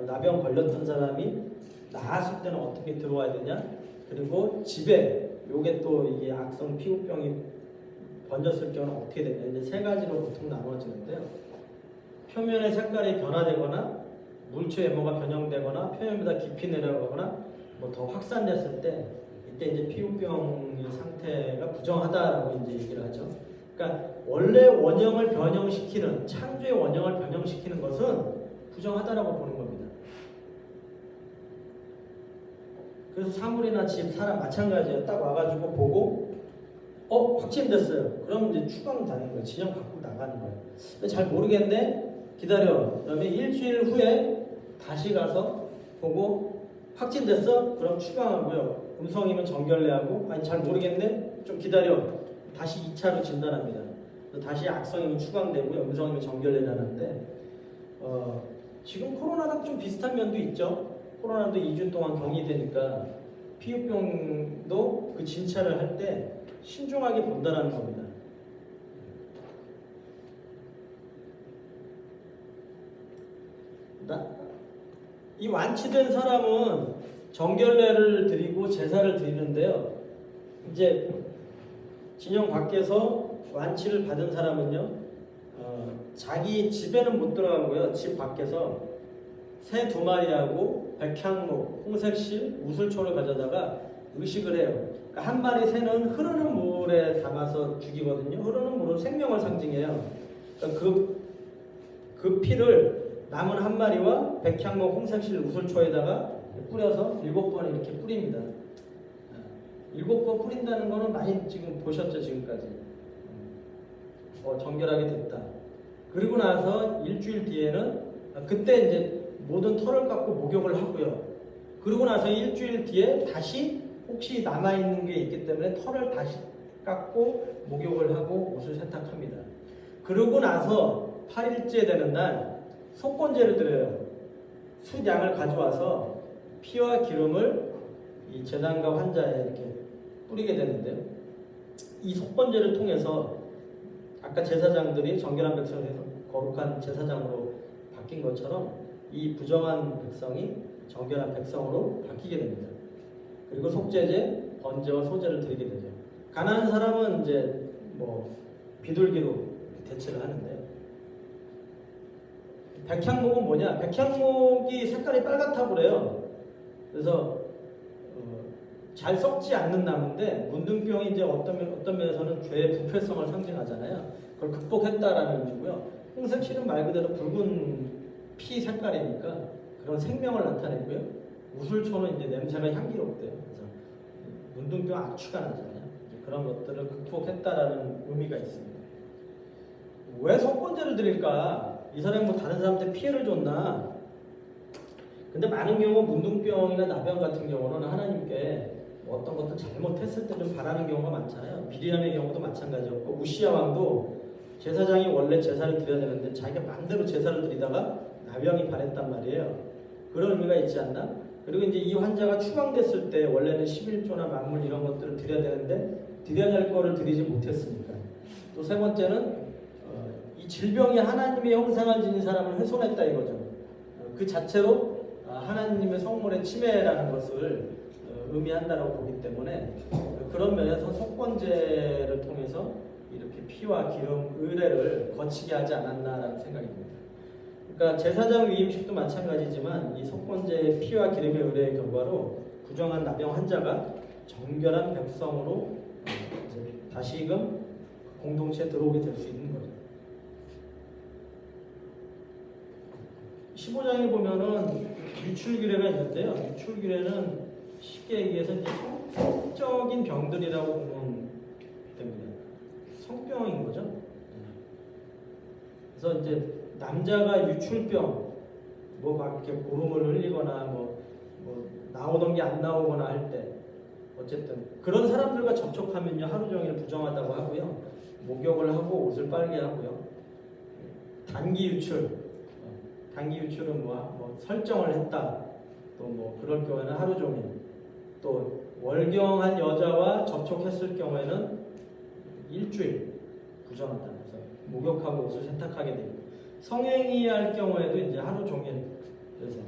나병 걸렸던 사람이 나았을 때는 어떻게 들어와야 되냐, 그리고 집에 요게 또 이게 악성 피부병이 번졌을 경우는 어떻게 되냐, 이제 3가지로 보통 나누어지는데요. 표면의 색깔이 변화되거나 물체 외모가 변형되거나 표면보다 깊이 내려가거나 뭐 더 확산됐을 때 이때 이제 피부병의 상태가 부정하다라고 이제 얘기를 하죠. 그러니까 원래 원형을 변형시키는, 창조의 원형을 변형시키는 것은 부정하다라고 보는 겁니다. 그래서 사물이나 집, 사람 마찬가지예요. 딱 와가지고 보고 확진됐어요. 그럼 이제 추방 당하는 거예요. 진영 밖으로 나가는 거예요. 근데 잘 모르겠네, 기다려. 그다음에 일주일 후에 다시 가서 보고 확진됐어? 그럼 추방하고요. 음성이면 정결례하고, 아니 잘 모르겠네, 좀 기다려. 다시 2차로 진단합니다. 다시 악성이면 추방되고요. 음성이면 정결례를 하는데 지금 코로나랑 좀 비슷한 면도 있죠. 코로나도 2주 동안 격리되니까 피부병도 그 진찰을 할 때 신중하게 본다는 겁니다. 이 완치된 사람은 정결례를 드리고 제사를 드리는데요. 이제 진영 밖에서 완치를 받은 사람은요, 자기 집에는 못 들어가고요. 집 밖에서 새 2마리하고 백향목, 홍색실, 우슬초를 가져다가 의식을 해요. 그러니까 한 마리 새는 흐르는 물에 담아서 죽이거든요. 흐르는 물은 생명을 상징해요. 그러니까 그 피를 남은 한 마리와 백향목, 홍색실, 우슬초에다가 뿌려서 7번 이렇게 뿌립니다. 7번 뿌린다는 거는 많이 지금 보셨죠, 지금까지. 정결하게 됐다. 그리고 나서 일주일 뒤에는 그때 이제 모든 털을 깎고 목욕을 하고요. 그리고 나서 일주일 뒤에 다시 혹시 남아있는 게 있기 때문에 털을 다시 깎고 목욕을 하고 옷을 세탁합니다. 그러고 나서 8일째 되는 날 속건제를 드려요. 숫양을 가져와서 피와 기름을 이 제단과 환자에 이렇게 뿌리게 되는데요. 이 속건제를 통해서 아까 제사장들이 정결한 백성에서 거룩한 제사장으로 바뀐 것처럼 이 부정한 백성이 정결한 백성으로 바뀌게 됩니다. 그리고 속죄제, 번제와 소제를 드리게 되죠. 가난한 사람은 이제 비둘기로 대체를 하는데, 백향목은 뭐냐? 백향목이 색깔이 빨갛다고 그래요. 그래서 잘 썩지 않는 나무인데 문둥병이 이제 어떤 면에서는 죄의 부패성을 상징하잖아요. 그걸 극복했다라는 의미고요. 홍색실은 말 그대로 붉은 피 색깔이니까 그런 생명을 나타내고요. 우슬초는 이제 냄새가 향기롭대요. 그래서 문둥병 악취가 나잖아요. 그런 것들을 극복했다라는 의미가 있습니다. 왜 속건제를 드릴까? 이 사람이 다른 사람한테 피해를 줬나? 근데 많은 경우 문둥병이나 나병 같은 경우는 하나님께 어떤 것도 잘못했을 때 좀 바라는 경우가 많잖아요. 비리암의 경우도 마찬가지였고, 우시야 왕도 제사장이 원래 제사를 드려야 되는데 자기가 마음대로 제사를 드리다가 나병이 발했단 말이에요. 그런 의미가 있지 않나? 그리고 이제 이 환자가 추방됐을 때 원래는 11조나 만물 이런 것들을 드려야 되는데 드려야 될 거를 드리지 못했으니까. 또 세 번째는 이 질병이 하나님의 형상을 지닌 사람을 훼손했다 이거죠. 그 자체로 하나님의 성물의 침해라는 것을 의미한다고 보기 때문에 그런 면에서 속건제를 통해서 이렇게 피와 기름, 의례를 거치게 하지 않았나라는 생각이 듭니다. 그러니까 제사장 위임식도 마찬가지지만 이 속건제의 피와 기름의 의례의 결과로 부정한 나병 환자가 정결한 백성으로 이제 다시금 공동체에 들어오게 될 수 있는 거죠. 15장에 보면은 유출규례가 있는데요. 유출규례는 쉽게 얘기해서 이제 성적인 병들이라고 보면 됩니다. 성병인 거죠. 그래서 이제 남자가 유출병, 막 이렇게 고름을 흘리거나 나오던 게 안 나오거나 할 때, 어쨌든 그런 사람들과 접촉하면요 하루 종일 부정하다고 하고요, 목욕을 하고 옷을 빨게 하고요. 단기 유출, 단기 유출은 설정을 했다. 또 그럴 경우에는 하루 종일. 또 월경한 여자와 접촉했을 경우에는 일주일 부정하다. 그래서 목욕하고 옷을 세탁하게 됩니다. 성행위 할 경우에도 이제 하루 종일 그래서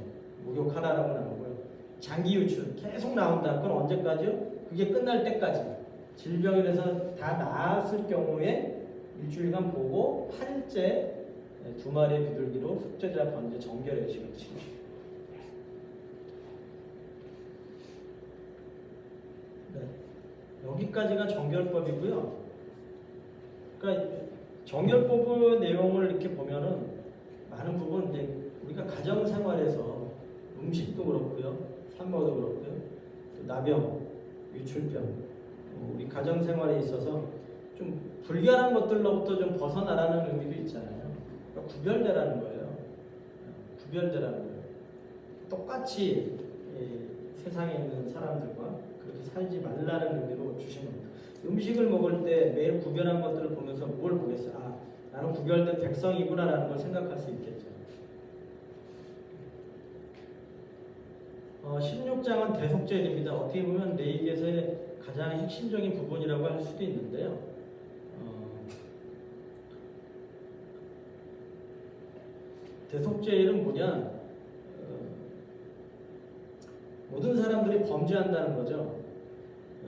목욕하라라고 나오고요. 장기 유출 계속 나온다. 그건 언제까지요? 그게 끝날 때까지. 질병이라서 다 나았을 경우에 일주일간 보고 8일째 2마리의 비둘기로 속죄자 번제 정결의 의식을 치릅니다. 네. 여기까지가 정결법이고요. 그러니까 정결법의 내용을 이렇게 보면은 많은 부분 이제 우리가 가정 생활에서 음식도 그렇고요, 산모도 그렇고요, 또 나병, 유출병, 우리 가정 생활에 있어서 좀 불결한 것들로부터 좀 벗어나라는 의미도 있잖아요. 그러니까 구별되라는 거예요. 구별되라는 거예요. 똑같이 세상에 있는 사람들과 그렇게 살지 말라는 의미로 주신 겁니다. 음식을 먹을 때 매일 구별한 것들을 보면서 뭘 보겠어요? 나는 구별된 백성이구나라는 걸 생각할 수 있겠죠. 16장은 대속죄입니다. 어떻게 보면 레위기에서의 가장 핵심적인 부분이라고 할 수도 있는데요. 대속죄일은 뭐냐? 모든 사람들이 범죄한다는 거죠.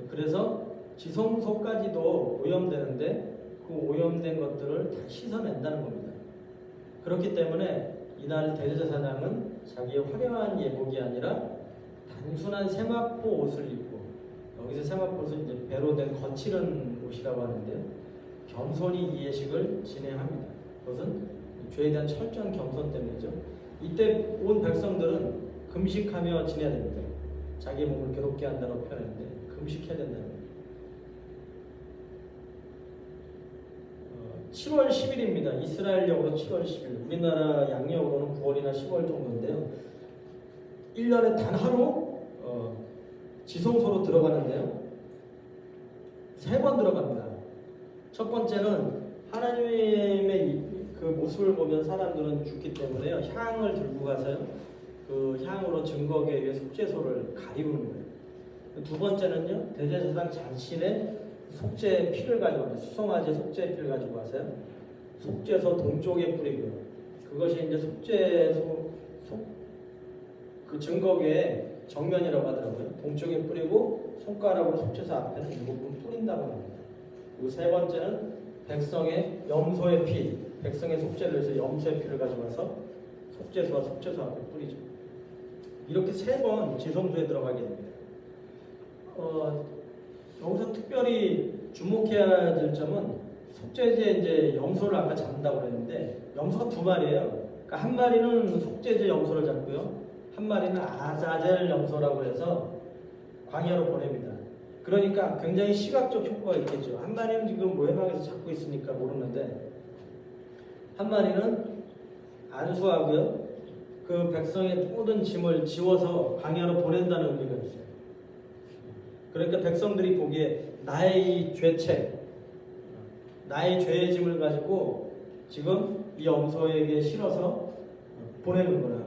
그래서 지성소까지도 오염되는데 그 그 오염된 것들을 다 씻어낸다는 겁니다. 그렇기 때문에 이날 대제사장은 자기의 화려한 예복이 아니라 단순한 세마포 옷을 입고, 여기서 세마포 옷은 이제 배로 된 거칠은 옷이라고 하는데요, 겸손히 이 예식을 진행합니다. 그것은 죄에 대한 철저한 겸손 때문이죠. 이때 온 백성들은 금식하며 지내야 됩니다. 자기 몸을 괴롭게 한다고 표현했는데 금식해야 된다는 겁니다. 7월 10일입니다. 이스라엘력으로 7월 10일, 우리나라 양력으로는 9월이나 10월 정도인데요. 1년에 단 하루 지성소로 들어가는데요. 3번 들어갑니다. 첫 번째는 하나님의 그 모습을 보면 사람들은 죽기 때문에요, 향을 들고 가서요, 그 향으로 증거하기 위해 속죄소를 가리우는 거예요. 두 번째는요, 대제사장 자신의 속죄의 피를 가지고 와요. 수송아지 속죄의 피를 가지고 와서요, 속죄소 동쪽에 뿌리고요. 그것이 이제 속죄소 그 증거계의 정면이라고 하더라고요. 동쪽에 뿌리고 손가락으로 속죄소 앞에서 7번 뿌린다고 합니다. 그리고 세 번째는 백성의 염소의 피, 백성의 속죄를 위해서 염소의 피를 가지고 와서 속죄소와 속죄소 앞에 뿌리죠. 이렇게 3번 지성소에 들어가게 됩니다. 여기서 특별히 주목해야 될 점은 속죄제 이제 염소를 아까 잡는다고 그랬는데 염소가 2마리예요. 그러니까 한 마리는 속죄제 염소를 잡고요, 한 마리는 아자젤 염소라고 해서 광야로 보냅니다. 그러니까 굉장히 시각적 효과가 있겠죠. 한 마리는 지금 모해방에서 잡고 있으니까 모르는데 한 마리는 안수하고요, 그 백성의 모든 짐을 지워서 광야로 보낸다는 의미가 있어요. 그러니까 백성들이 보기에 나의 이 죄책, 나의 죄의 짐을 가지고 지금 이 염소에게 실어서 보내는구나.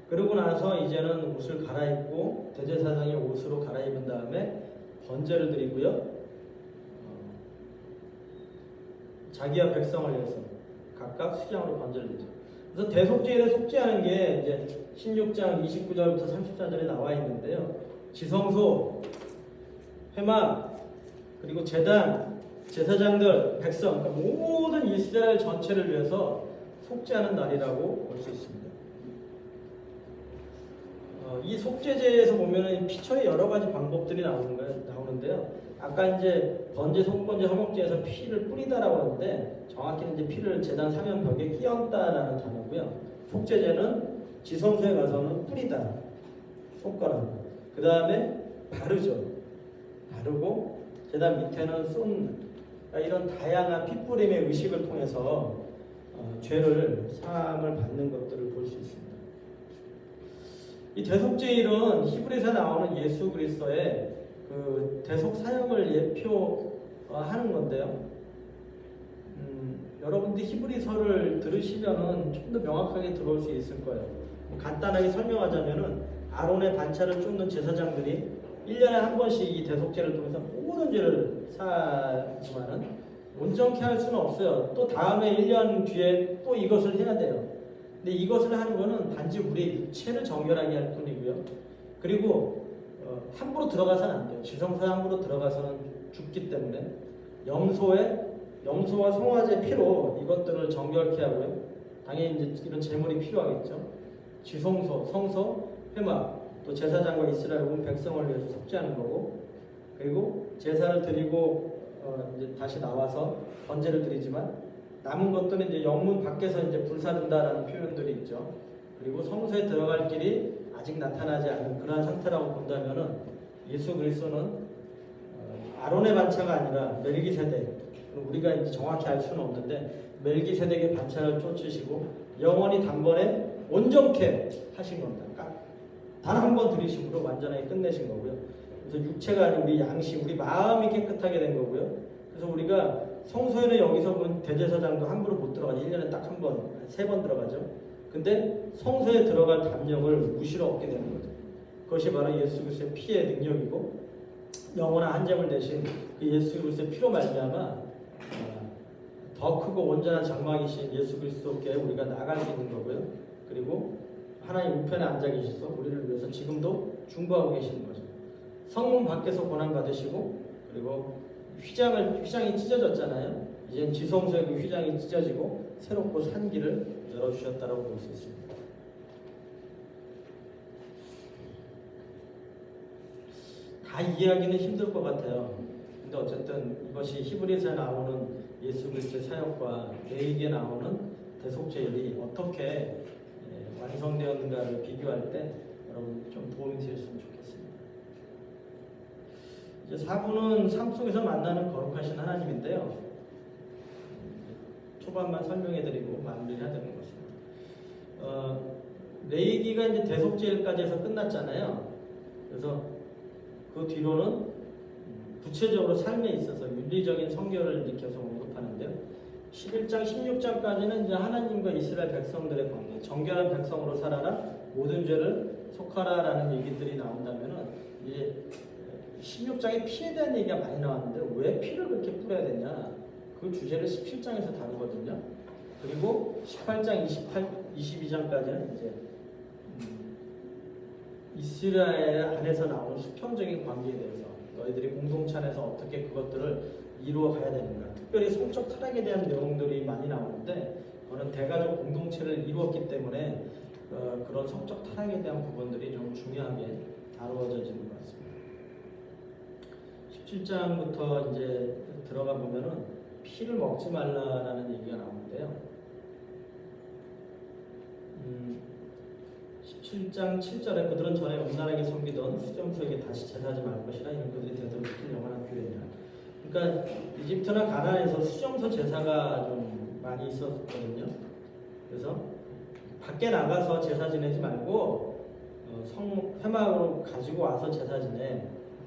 그러고 나서 이제는 옷을 갈아입고 대제사장의 옷으로 갈아입은 다음에 번제를 드리고요, 자기와 백성을 위해서 각각 수양으로 번제를 드리죠. 그래서 대속죄일에 속죄하는 게 이제 16장 29절부터 34절에 나와 있는데요, 지성소, 회막, 그리고 제단, 제사장들, 백성, 그러니까 모든 이스라엘 전체를 위해서 속죄하는 날이라고 볼 수 있습니다. 이 속죄제에서 보면은 피처의 여러 가지 방법들이 나오는데요. 아까 이제 번제, 속번제, 화목제에서 피를 뿌리다라고 하는데 정확히는 이제 피를 제단 사면벽에 끼얹다라는 단어고요. 속죄제는 지성소에 가서는 뿌리다, 손가락. 그 다음에 바르죠. 바르고 제단 밑에는 쏜. 그러니까 이런 다양한 피뿌림의 의식을 통해서 죄를 사함을 받는 것들을 볼 수 있습니다. 이 대속죄일은 히브리서에 나오는 예수 그리스도의 그 대속 사역을 예표하는 건데요. 여러분들이 히브리서를 들으시면은 좀 더 명확하게 들어올 수 있을 거예요. 간단하게 설명하자면은 아론의 반차를 쫓는 제사장들이 1년에 한 번씩 이 대속죄를 통해서 모든 죄를 사지만은 온전케 할 수는 없어요. 또 다음에 1년 뒤에 또 이것을 해야 돼요. 근데 이것을 하는 거는 단지 우리의 육체를 정결하게 할 뿐이고요. 그리고 함부로 들어가서는 안 돼요. 지성소에 함부로 들어가서는 죽기 때문에 염소와 송아지의 피로 이것들을 정결케 하고요. 당연히 이제 이런 제물이 필요하겠죠. 지성소, 성소, 회막, 또 제사장과 이스라엘 온 백성을 위해서 속죄하는 거고, 그리고 제사를 드리고 이제 다시 나와서 번제를 드리지만 남은 것들은 이제 영문 밖에서 이제 불사른다라는 표현들이 있죠. 그리고 성소에 들어갈 길이 아직 나타나지 않은 그러한 상태라고 본다면은 예수 그리스도는 아론의 반차가 아니라 멜기세덱, 우리가 이제 정확히 알 수는 없는데 멜기세덱의 반차를 쫓으시고 영원히 단번에 온전케 하신 겁니다. 단 한 번 들이심으로 완전하게 끝내신 거고요. 그래서 육체가 아닌 우리 양심, 우리 마음이 깨끗하게 된 거고요. 그래서 우리가 성소에는 여기서 본 대제사장도 함부로 못 들어가죠. 1년에 딱 한 번, 3번 들어가죠. 근데 성소에 들어갈 담력을 무시로 얻게 되는 거죠. 그것이 바로 예수 그리스도의 피의 능력이고 영원한 한점을 대신 그 예수 그리스도의 피로 말미암아 더 크고 온전한 장막이신 예수 그리스도께 우리가 나갈 수 있는 거고요. 그리고 하나님 우편에 앉아 계셔서 우리를 위해서 지금도 중보하고 계시는 거죠. 성문 밖에서 고난 받으시고 그리고 휘장이 찢어졌잖아요. 이제 지성소의 그 휘장이 찢어지고 새롭고 산 길을 열어주셨다라고 볼 수 있습니다. 다 이해하기는 힘들 것 같아요. 근데 어쨌든 이것이 히브리서에 나오는 예수 그리스도의 사역과 레위기에 나오는 대속죄율이 어떻게 완성되었는가를 비교할 때 여러분 좀 도움이 되셨으면 좋겠습니다. 이제 4부는 삶 속에서 만나는 거룩하신 하나님인데요. 초반만 설명해드리고 마무리해야 되는 것입니다. 레위기가 이제 대속죄일까지 해서 끝났잖아요. 그래서 그 뒤로는 구체적으로 삶에 있어서 윤리적인 성결을 일으켜서 언급하는데요. 11장, 16장까지는 이제 하나님과 이스라엘 백성들의 관계, 정결한 백성으로 살아라, 모든 죄를 속하라라는 얘기들이 나온다면은 이제 16장에 피에 대한 얘기가 많이 나왔는데 왜 피를 그렇게 뿌려야 되냐? 그 주제를 17장에서 다루거든요. 그리고 18장, 22장까지는 이제 이스라엘 안에서 나오는 수평적인 관계에 대해서 너희들이 공동체 안에서 어떻게 그것들을 이루어 가야 되는가. 특별히 성적 타락에 대한 내용들이 많이 나오는데 그거는 대가족 공동체를 이루었기 때문에 그런 성적 타락에 대한 부분들이 좀 중요하게 다루어지는 것 같습니다. 17장부터 이제 들어가 보면은 피를 먹지 말라라는 얘기가 나오는데요. 17장 7절에 그들은 전에 음란하게 섬기던 수정소에게 다시 제사하지 말 것이라 이는 그들이 되도록 지킬 영원한 규례니라. 그러니까 이집트나 가나안에서 수정소 제사가 좀 많이 있었거든요. 그래서 밖에 나가서 제사 지내지 말고 회막으로 가지고 와서 제사 지내.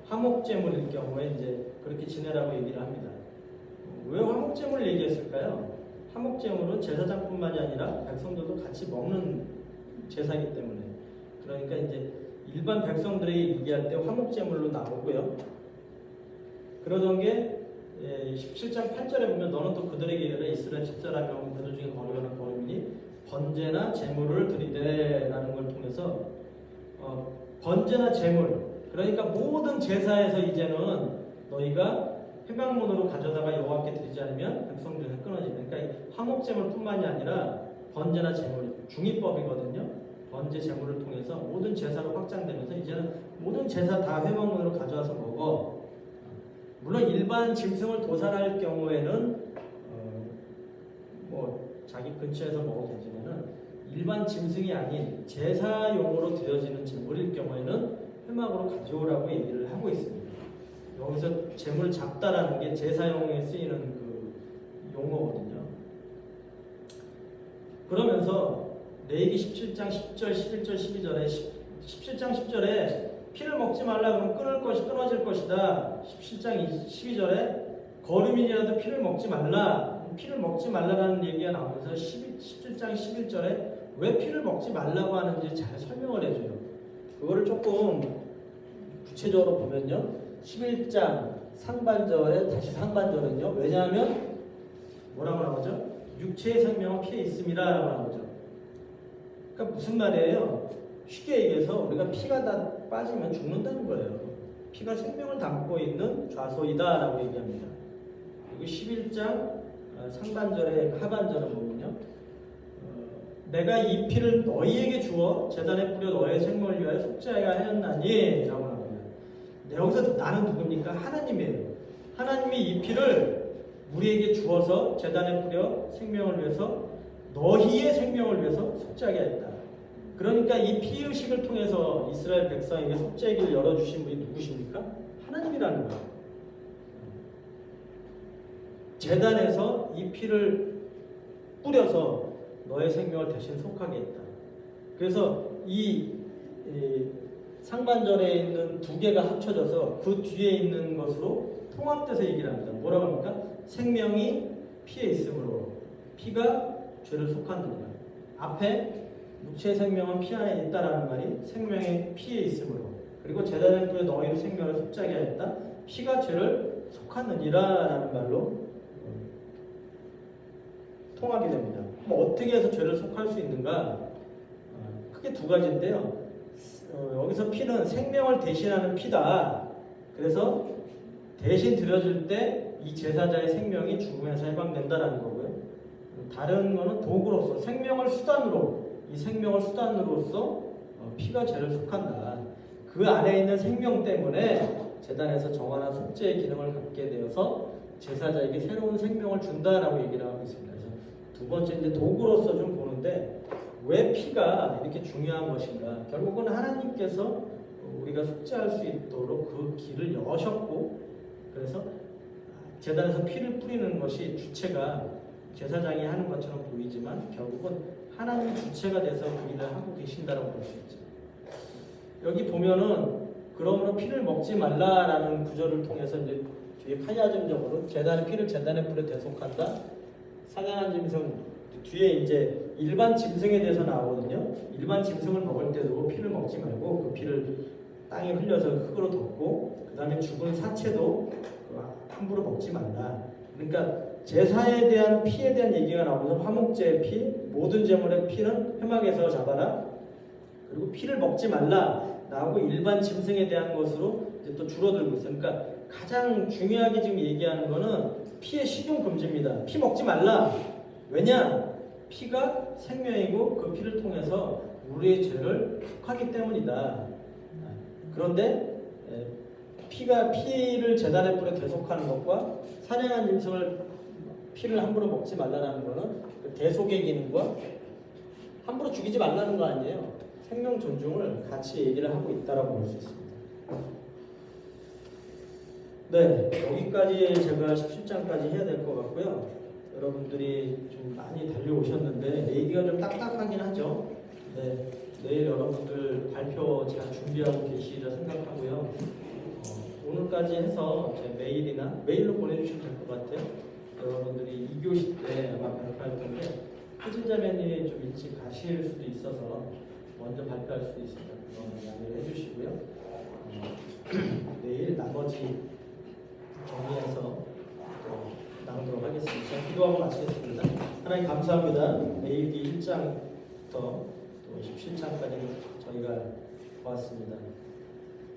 화목제물일 경우에 이제 그렇게 지내라고 얘기를 합니다. 왜 화목제물을 얘기했을까요? 화목제물은 제사장뿐만이 아니라 백성들도 같이 먹는 제사이기 때문에. 그러니까 이제 일반 백성들이 얘기할 때 화목제물로 나오고요. 그러던 게 17장 8절에 보면 너는 또 그들에게 이르라 이스라엘 집사라면 그들 중에 거룩한 거룩이니 번제나 제물을 드리되라는 걸 통해서 번제나 제물, 그러니까 모든 제사에서 이제는 너희가 회막문으로 가져다가 여호와께 드리지 않으면 백성들에서 끊어지는. 그러니까 화목제물뿐만이 아니라 번제나 제물, 중의법이거든요. 번제 제물을 통해서 모든 제사로 확장되면서 이제는 모든 제사 다 회막문으로 가져와서 먹어. 물론 일반 짐승을 도살할 경우에는 뭐 자기 근처에서 먹어도 되지만은 일반 짐승이 아닌 제사용으로 드려지는 제물일 경우에는 회막으로 가져오라고 얘기를 하고 있습니다. 여기서 제물 잡다라는 게 제사용에 쓰이는 그 용어거든요. 그러면서 레위기 17장 10절, 11절, 12절에 17장 10절에 피를 먹지 말라 그러면 끊어질 것이다. 17장 12절에 거류민이라도 피를 먹지 말라. 피를 먹지 말라라는 얘기가 나오면서 17장 11절에 왜 피를 먹지 말라고 하는지 잘 설명을 해줘요. 그거를 조금 구체적으로 보면요. 11장 상반절에 다시 상반절은요. 왜냐하면 뭐라고 나오죠? 육체의 생명은 피에 있음이라 라고 나오죠. 그러니까 무슨 말이에요? 쉽게 얘기해서 우리가 피가 다 빠지면 죽는다는 거예요. 피가 생명을 담고 있는 좌소이다 라고 얘기합니다. 그리고 11장 상반절의 하반절을 보면요. 내가 이 피를 너희에게 주어 제단에 뿌려 너의 생명을 위하여 속죄하게 하였나니 라고 나옵니다. 여기서 나는 누굽니까? 하나님이에요. 하나님이 이 피를 우리에게 주어서 제단에 뿌려 생명을 위해서 너희의 생명을 위해서 속죄하게 했다. 그러니까 이 피의식을 통해서 이스라엘 백성에게 속죄의 길을 열어주신 분이 누구십니까? 하나님이라는 거예요. 제단에서 이 피를 뿌려서 너의 생명을 대신 속하게 했다. 그래서 이 상반절에 있는 두 개가 합쳐져서 그 뒤에 있는 것으로 통합돼서 얘기를 합니다. 뭐라고 합니까? 생명이 피에 있으므로 피가 죄를 속한느니라. 앞에 육체의 생명은 피 안에 있다라는 말이 생명의 피에 있으므로, 그리고 제단에 뿌려 너희의 생명을 속죄하게 하였다. 피가 죄를 속하느니라라는 말로 통하게 됩니다. 그럼 어떻게 해서 죄를 속할 수 있는가? 크게 두 가지인데요. 여기서 피는 생명을 대신하는 피다. 그래서 대신 드려질 때 이 제사자의 생명이 죽음에서 해방된다라는 거고요. 다른 거는 도구로서 생명을 수단으로 이 생명을 수단으로서 피가 죄를 속한다. 그 안에 있는 생명 때문에 제단에서 정화나 속죄의 기능을 갖게 되어서 제사자에게 새로운 생명을 준다라고 얘기를 하고 있습니다. 그래서 두 번째 이제 도구로서 좀 보는데 왜 피가 이렇게 중요한 것인가? 결국은 하나님께서 우리가 속죄할 수 있도록 그 길을 여셨고 그래서 제단에서 피를 뿌리는 것이 주체가 제사장이 하는 것처럼 보이지만 결국은 하나님 주체가 돼서 그 일을 하고 계신다라고 볼 수 있죠. 여기 보면은 그러므로 피를 먹지 말라라는 구절을 통해서 이제 뒤에 파야점적으로 제단의 피를 제단의 불에 대속한다. 상향한 짐승 뒤에 이제 일반 짐승에 대해서 나오거든요. 일반 짐승을 먹을 때도 피를 먹지 말고 그 피를 땅에 흘려서 흙으로 덮고 그 다음에 죽은 사체도 함부로 먹지 말라. 그러니까 제사에 대한 피에 대한 얘기가 나오면서 화목제의 피, 모든 제물의 피는 회막에서 잡아라. 그리고 피를 먹지 말라. 나오고 일반 짐승에 대한 것으로 이제 또 줄어들고 있어요. 그러니까 가장 중요하게 지금 얘기하는 거는 피의 식용 금지입니다. 피 먹지 말라. 왜냐? 피가 생명이고 그 피를 통해서 우리의 죄를 속하기 때문이다. 그런데 피를 제단의 불에 대속하는 것과 사냥한 짐승을 피를 함부로 먹지 말라는 거는 그 대속의 기능과 함부로 죽이지 말라는 거 아니에요. 생명 존중을 같이 얘기를 하고 있다라고 볼 수 있습니다. 네, 여기까지 제가 17장까지 해야 될 것 같고요. 여러분들이 좀 많이 달려오셨는데 얘기가 좀 딱딱하긴 하죠. 네, 내일 여러분들 발표 잘 준비하고 계시리라 생각하고요. 오늘까지 해서 제 메일로 보내주시면 될 것 같아요. 여러분들이 2교시 때 아마 발표할 텐데 후진자매님이 좀 일찍 가실 수도 있어서 먼저 발표할 수도 있습니다. 그거는 양해를 해주시고요. 내일 나머지 정리해서 또 나누도록 하겠습니다. 제가 기도하고 마치겠습니다. 하나님 감사합니다. 레위기 1장부터 또 17장까지 저희가 보았습니다.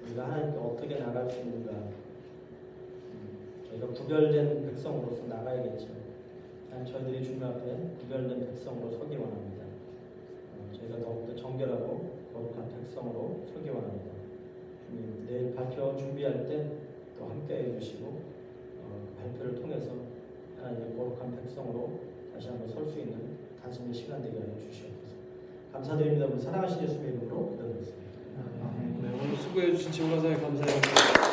우리가 하나님께 어떻게 나갈 수 있는가? 저희가 구별된 백성으로서 나가야겠죠. 저희들이 주님 앞에 구별된 백성으로 서기 원합니다. 저희가 더욱더 정결하고 거룩한 백성으로 서기 원합니다. 주님, 내일 발표 준비할 때 또 함께해 주시고 발표를 통해서 하나님의 거룩한 백성으로 다시 한번 설 수 있는 단숨의 시간 되게 하여 주시옵소서. 감사드립니다. 우리 사랑하신 예수님의 이름으로 기도드렸습니다. 네, 오늘 수고해 주신 지구가사에 감사합니다.